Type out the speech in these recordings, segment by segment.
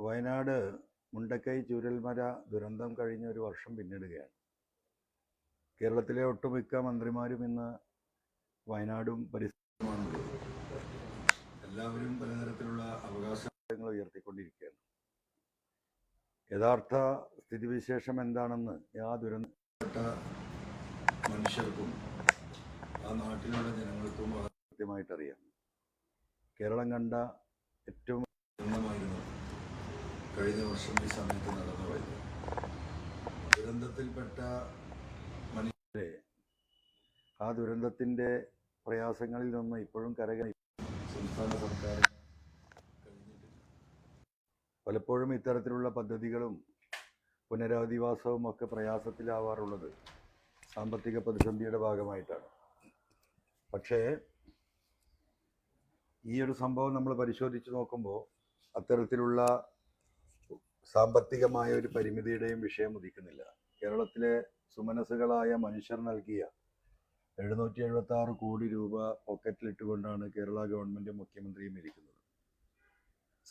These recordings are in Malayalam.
വയനാട് മുണ്ടക്കൈ ചൂരൽമല ദുരന്തം കഴിഞ്ഞ ഒരു വർഷം പിന്നിടുകയാണ്. കേരളത്തിലെ ഒട്ടുമിക്ക മന്ത്രിമാരും ഇന്ന് വയനാടും പരിസരവുമാണ്. എല്ലാവരും പലതരത്തിലുള്ള അവകാശങ്ങൾ ഉയർത്തിക്കൊണ്ടിരിക്കുകയാണ്. യഥാർത്ഥ സ്ഥിതിവിശേഷം എന്താണെന്ന് ആ ദുരന്തപ്പെട്ട മനുഷ്യർക്കും ആ നാട്ടിലുള്ള ജനങ്ങൾക്കും കൃത്യമായിട്ടറിയാം. കേരളം കണ്ട ഏറ്റവും ദുരന്തമായിരുന്നു കഴിഞ്ഞ വർഷം ഈ സമയത്ത് നടന്നു പോയത്. ദുരന്തത്തിൽപ്പെട്ട മനുഷ്യരെ ആ ദുരന്തത്തിൻ്റെ പ്രയാസങ്ങളിൽ നിന്ന് ഇപ്പോഴും സംസ്ഥാന സർക്കാർ കഴിഞ്ഞിട്ടില്ല. പലപ്പോഴും ഇത്തരത്തിലുള്ള പദ്ധതികളും പുനരധിവാസവും ഒക്കെ പ്രയാസത്തിലാവാറുള്ളത് സാമ്പത്തിക പ്രതിസന്ധിയുടെ ഭാഗമായിട്ടാണ്. പക്ഷേ ഈ ഒരു സംഭവം നമ്മൾ പരിശോധിച്ച് നോക്കുമ്പോൾ അത്തരത്തിലുള്ള സാമ്പത്തികമായ ഒരു പരിമിതിയുടെയും വിഷയം ഉദിക്കുന്നില്ല. കേരളത്തിലെ സുമനസ്സുകളായ മനുഷ്യർ നൽകിയ 776 കോടി രൂപ പോക്കറ്റിലിട്ടുകൊണ്ടാണ് കേരള ഗവൺമെൻറ് മുഖ്യമന്ത്രിയും ഇരിക്കുന്നത്.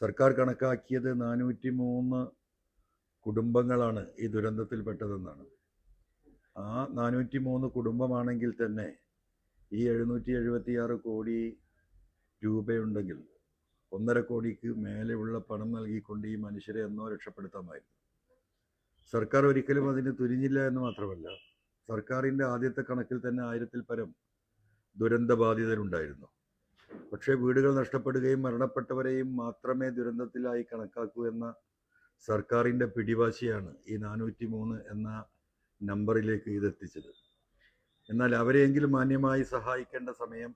സർക്കാർ കണക്കാക്കിയത് 403 കുടുംബങ്ങളാണ് ഈ ദുരന്തത്തിൽപ്പെട്ടതെന്നാണ്. ആ 403 കുടുംബമാണെങ്കിൽ തന്നെ ഈ 776 കോടി രൂപയുണ്ടെങ്കിൽ 1.5 കോടിക്ക് മേലെയുള്ള പണം നൽകിക്കൊണ്ട് ഈ മനുഷ്യരെ എന്നോ രക്ഷപ്പെടുത്താമായിരുന്നു. സർക്കാർ ഒരിക്കലും അതിന് തുനിഞ്ഞില്ല എന്ന് മാത്രമല്ല, സർക്കാരിൻ്റെ ആദ്യത്തെ കണക്കിൽ തന്നെ 1000-ൽ പരം ദുരന്തബാധിതരുണ്ടായിരുന്നു. പക്ഷേ വീടുകൾ നഷ്ടപ്പെടുകയും മരണപ്പെട്ടവരെയും മാത്രമേ ദുരന്തത്തിലായി കണക്കാക്കൂ എന്ന സർക്കാരിൻ്റെ പിടിവാശിയാണ് ഈ 403 എന്ന നമ്പറിലേക്ക് ഇതെത്തിച്ചത്. എന്നാൽ അവരെയെങ്കിലും മാന്യമായി സഹായിക്കേണ്ട സമയം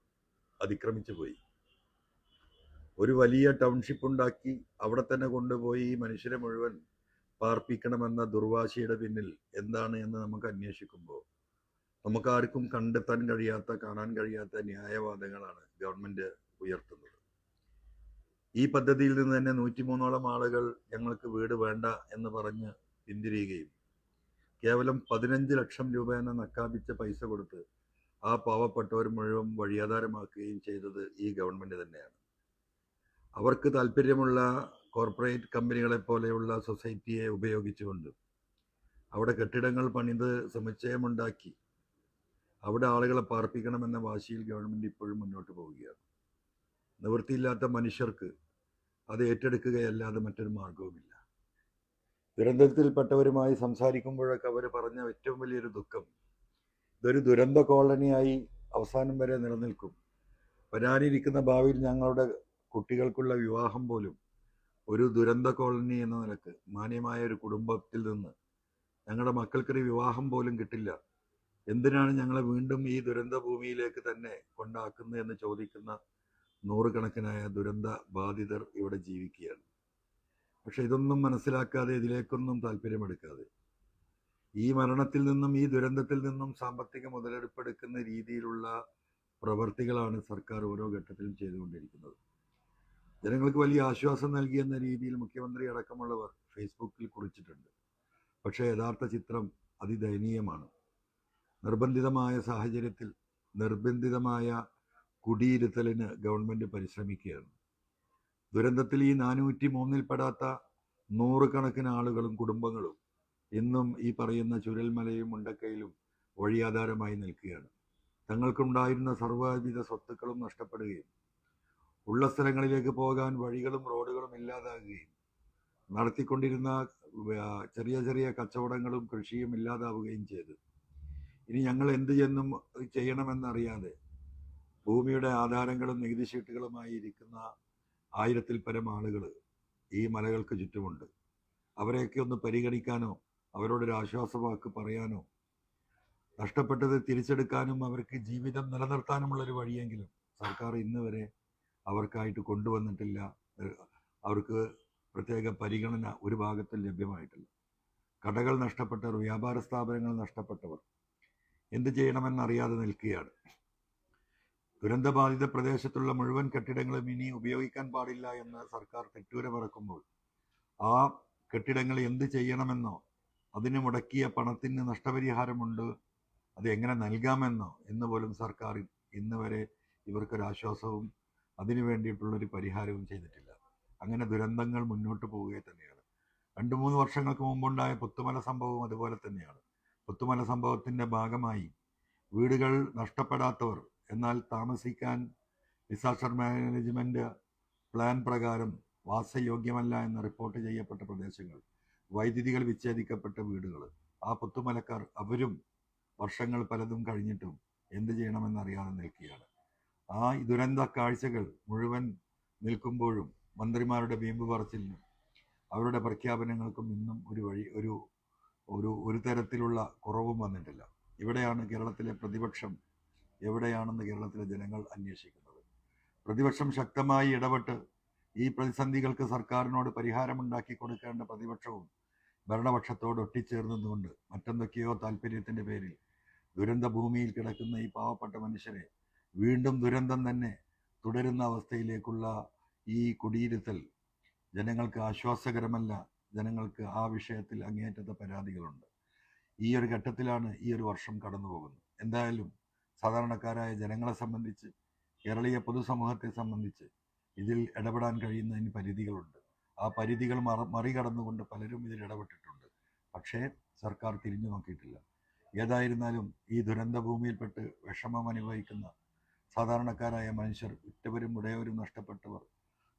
അതിക്രമിച്ചു പോയി. ഒരു വലിയ ടൗൺഷിപ്പ് ഉണ്ടാക്കി അവിടെ തന്നെ കൊണ്ടുപോയി ഈ മനുഷ്യരെ മുഴുവൻ പാർപ്പിക്കണമെന്ന ദുർവാശിയുടെ പിന്നിൽ എന്താണ് എന്ന് നമുക്ക് അന്വേഷിക്കുമ്പോൾ നമുക്കാർക്കും കണ്ടെത്താൻ കഴിയാത്ത, കാണാൻ കഴിയാത്ത ന്യായവാദങ്ങളാണ് ഗവൺമെൻറ് ഉയർത്തുന്നത്. ഈ പദ്ധതിയിൽ നിന്ന് തന്നെ 103ഓളം ആളുകൾ ഞങ്ങൾക്ക് വീട് വേണ്ട എന്ന് പറഞ്ഞ് പിന്തിരിയുകയും കേവലം 15 ലക്ഷം രൂപ എന്ന നക്കാപിച്ച പൈസ കൊടുത്ത് ആ പാവപ്പെട്ടവർ മുഴുവൻ വഴിയാധാരമാക്കുകയും ചെയ്തത് ഈ ഗവൺമെൻറ് തന്നെയാണ്. അവർക്ക് താല്പര്യമുള്ള കോർപ്പറേറ്റ് കമ്പനികളെ പോലെയുള്ള സൊസൈറ്റിയെ ഉപയോഗിച്ചുകൊണ്ട് അവിടെ കെട്ടിടങ്ങൾ പണിത് സമുച്ചയമുണ്ടാക്കി അവിടെ ആളുകളെ പാർപ്പിക്കണമെന്ന വാശിയിൽ ഗവൺമെൻറ് ഇപ്പോഴും മുന്നോട്ട് പോവുകയാണ്. നിവൃത്തിയില്ലാത്ത മനുഷ്യർക്ക് അത് ഏറ്റെടുക്കുകയല്ലാതെ മറ്റൊരു മാർഗവുമില്ല. ദുരന്തത്തിൽപ്പെട്ടവരുമായി സംസാരിക്കുമ്പോഴൊക്കെ അവർ പറഞ്ഞ ഏറ്റവും വലിയൊരു ദുഃഖം, ഇതൊരു ദുരന്ത കോളനിയായി അവസാനം വരെ നിലനിൽക്കും. വരാനിരിക്കുന്ന ഭാവിയിൽ ഞങ്ങളുടെ കുട്ടികൾക്കുള്ള വിവാഹം പോലും ഒരു ദുരന്ത കോളനി എന്ന നിലക്ക് മാന്യമായ ഒരു കുടുംബത്തിൽ നിന്ന് ഞങ്ങളുടെ മക്കൾക്കൊരു വിവാഹം പോലും കിട്ടില്ല. എന്തിനാണ് ഞങ്ങളെ വീണ്ടും ഈ ദുരന്ത ഭൂമിയിലേക്ക് തന്നെ കൊണ്ടാക്കുന്നത് എന്ന് ചോദിക്കുന്ന നൂറുകണക്കിനായ ദുരന്ത ബാധിതർ ഇവിടെ ജീവിക്കുകയാണ്. പക്ഷെ ഇതൊന്നും മനസ്സിലാക്കാതെ, ഇതിലേക്കൊന്നും താല്പര്യമെടുക്കാതെ ഈ മരണത്തിൽ നിന്നും ഈ ദുരന്തത്തിൽ നിന്നും സാമ്പത്തിക മുതലെടുപ്പെടുക്കുന്ന രീതിയിലുള്ള പ്രവർത്തികളാണ് സർക്കാർ ഓരോ ഘട്ടത്തിലും ചെയ്തുകൊണ്ടിരിക്കുന്നത്. ജനങ്ങൾക്ക് വലിയ ആശ്വാസം നൽകിയെന്ന രീതിയിൽ മുഖ്യമന്ത്രി അടക്കമുള്ളവർ ഫേസ്ബുക്കിൽ കുറിച്ചിട്ടുണ്ട്. പക്ഷേ യഥാർത്ഥ ചിത്രം അതിദയനീയമാണ്. നിർബന്ധിതമായ സാഹചര്യത്തിൽ നിർബന്ധിതമായ കുടിയിരുത്തലിന് ഗവൺമെൻറ് പരിശ്രമിക്കുകയാണ്. ദുരന്തത്തിൽ ഈ 403-ൽ പെടാത്ത നൂറുകണക്കിന് ആളുകളും കുടുംബങ്ങളും ഇന്നും ഈ പറയുന്ന ചുരൽമലയും മുണ്ടക്കയിലും വഴിയാധാരമായി നിൽക്കുകയാണ്. തങ്ങൾക്കുണ്ടായിരുന്ന സർവ്വവിധ സ്വത്തുക്കളും നഷ്ടപ്പെടുകയും ഉള്ള സ്ഥലങ്ങളിലേക്ക് പോകാൻ വഴികളും റോഡുകളും ഇല്ലാതാകുകയും നടത്തിക്കൊണ്ടിരുന്ന ചെറിയ ചെറിയ കച്ചവടങ്ങളും കൃഷിയും ഇല്ലാതാവുകയും ചെയ്തു. ഇനി ഞങ്ങൾ എന്ത് ചെയ്യണമെന്നറിയാതെ ഭൂമിയുടെ ആധാരങ്ങളും നികുതി ഷീട്ടുകളുമായി ഇരിക്കുന്ന 1000-ൽ പരം ആളുകൾ ഈ മലകൾക്ക് ചുറ്റുമുണ്ട്. അവരെയൊക്കെ ഒന്ന് പരിഗണിക്കാനോ അവരോടൊരു ആശ്വാസവാക്ക് പറയാനോ നഷ്ടപ്പെട്ടത് തിരിച്ചെടുക്കാനും അവർക്ക് ജീവിതം നിലനിർത്താനുമുള്ളൊരു വഴിയെങ്കിലും സർക്കാർ ഇന്ന് വരെ അവർക്കായിട്ട് കൊണ്ടുവന്നിട്ടില്ല. അവർക്ക് പ്രത്യേക പരിഗണന ഒരു ഭാഗത്തും ലഭ്യമായിട്ടില്ല. കടകൾ നഷ്ടപ്പെട്ടവർ, വ്യാപാര സ്ഥാപനങ്ങൾ നഷ്ടപ്പെട്ടവർ എന്ത് ചെയ്യണമെന്നറിയാതെ നിൽക്കുകയാണ്. ദുരന്തബാധിത പ്രദേശത്തുള്ള മുഴുവൻ കെട്ടിടങ്ങളും ഇനി ഉപയോഗിക്കാൻ പാടില്ല എന്ന് സർക്കാർ തെറ്റൂര പറക്കുമ്പോൾ ആ കെട്ടിടങ്ങൾ എന്ത് ചെയ്യണമെന്നോ അതിന് മുടക്കിയ പണത്തിന് നഷ്ടപരിഹാരമുണ്ട്, അത് എങ്ങനെ നൽകാമെന്നോ എന്ന് പോലും സർക്കാർ ഇന്ന് വരെ ഇവർക്കൊരാശ്വാസവും അതിനു വേണ്ടിയിട്ടുള്ളൊരു പരിഹാരവും ചെയ്തിട്ടില്ല. അങ്ങനെ ദുരന്തങ്ങൾ മുന്നോട്ട് പോവുകയും തന്നെയാണ്. 2-3 വർഷങ്ങൾക്ക് മുമ്പുണ്ടായ പുത്തുമല സംഭവം അതുപോലെ തന്നെയാണ്. പുത്തുമല സംഭവത്തിൻ്റെ ഭാഗമായി വീടുകൾ നഷ്ടപ്പെടാത്തവർ, എന്നാൽ താമസിക്കാൻ ഡിസാസ്റ്റർ മാനേജ്മെൻറ്റ് പ്ലാൻ പ്രകാരം വാസയോഗ്യമല്ല എന്ന് റിപ്പോർട്ട് ചെയ്യപ്പെട്ട പ്രദേശങ്ങൾ, വൈദ്യുതികൾ വിച്ഛേദിക്കപ്പെട്ട വീടുകൾ, ആ പുത്തുമലക്കാർ അവരും വർഷങ്ങൾ പലതും കഴിഞ്ഞിട്ടും എന്ത് ചെയ്യണമെന്നറിയാതെ നിൽക്കുകയാണ്. ആ ദുരന്ത കാഴ്ചകൾ മുഴുവൻ നിൽക്കുമ്പോഴും മന്ത്രിമാരുടെ വീമ്പ് പറച്ചിലിനും അവരുടെ പ്രഖ്യാപനങ്ങൾക്കും ഇന്നും ഒരു തരത്തിലുള്ള കുറവും വന്നിട്ടില്ല. ഇവിടെയാണ് കേരളത്തിലെ പ്രതിപക്ഷം എവിടെയാണെന്ന് കേരളത്തിലെ ജനങ്ങൾ അന്വേഷിക്കുന്നത്. പ്രതിപക്ഷം ശക്തമായി ഇടപെട്ട് ഈ പ്രതിസന്ധികൾക്ക് സർക്കാരിനോട് പരിഹാരമുണ്ടാക്കി കൊടുക്കേണ്ട പ്രതിപക്ഷവും ഭരണപക്ഷത്തോട് ഒട്ടിച്ചേർന്നതുകൊണ്ട് മറ്റെന്തൊക്കെയോ താല്പര്യത്തിൻ്റെ പേരിൽ ദുരന്ത ഭൂമിയിൽ കിടക്കുന്ന ഈ പാവപ്പെട്ട മനുഷ്യരെ വീണ്ടും ദുരന്തം തന്നെ തുടരുന്ന അവസ്ഥയിലേക്കുള്ള ഈ കുടിയിരുത്തൽ ജനങ്ങൾക്ക് ആശ്വാസകരമല്ല. ജനങ്ങൾക്ക് ആ വിഷയത്തിൽ അങ്ങേയറ്റത്തെ പരാതികളുണ്ട്. ഈ ഒരു ഘട്ടത്തിലാണ് ഈ ഒരു വർഷം കടന്നു പോകുന്നത്. എന്തായാലും സാധാരണക്കാരായ ജനങ്ങളെ സംബന്ധിച്ച്, കേരളീയ പൊതുസമൂഹത്തെ സംബന്ധിച്ച് ഇതിൽ ഇടപെടാൻ കഴിയുന്നതിന് പരിധികളുണ്ട്. ആ പരിധികൾ മറികടന്നുകൊണ്ട് പലരും ഇതിൽ ഇടപെട്ടിട്ടുണ്ട്. പക്ഷേ സർക്കാർ തിരിഞ്ഞു നോക്കിയിട്ടില്ല. ഏതായിരുന്നാലും ഈ ദുരന്ത ഭൂമിയിൽപ്പെട്ട് വിഷമം അനുഭവിക്കുന്ന സാധാരണക്കാരായ മനുഷ്യർ, ഉറ്റവരും ഉടയവരും നഷ്ടപ്പെട്ടവർ,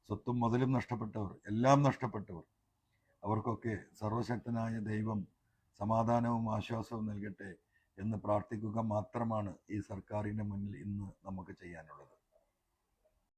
സ്വത്തും മുതലും നഷ്ടപ്പെട്ടവർ, എല്ലാം നഷ്ടപ്പെട്ടവർ, അവർക്കൊക്കെ സർവശക്തനായ ദൈവം സമാധാനവും ആശ്വാസവും നൽകട്ടെ എന്ന് പ്രാർത്ഥിക്കുക മാത്രമാണ് ഈ സർക്കാരിൻ്റെ മുന്നിൽ ഇന്ന് നമുക്ക് ചെയ്യാനുള്ളത്.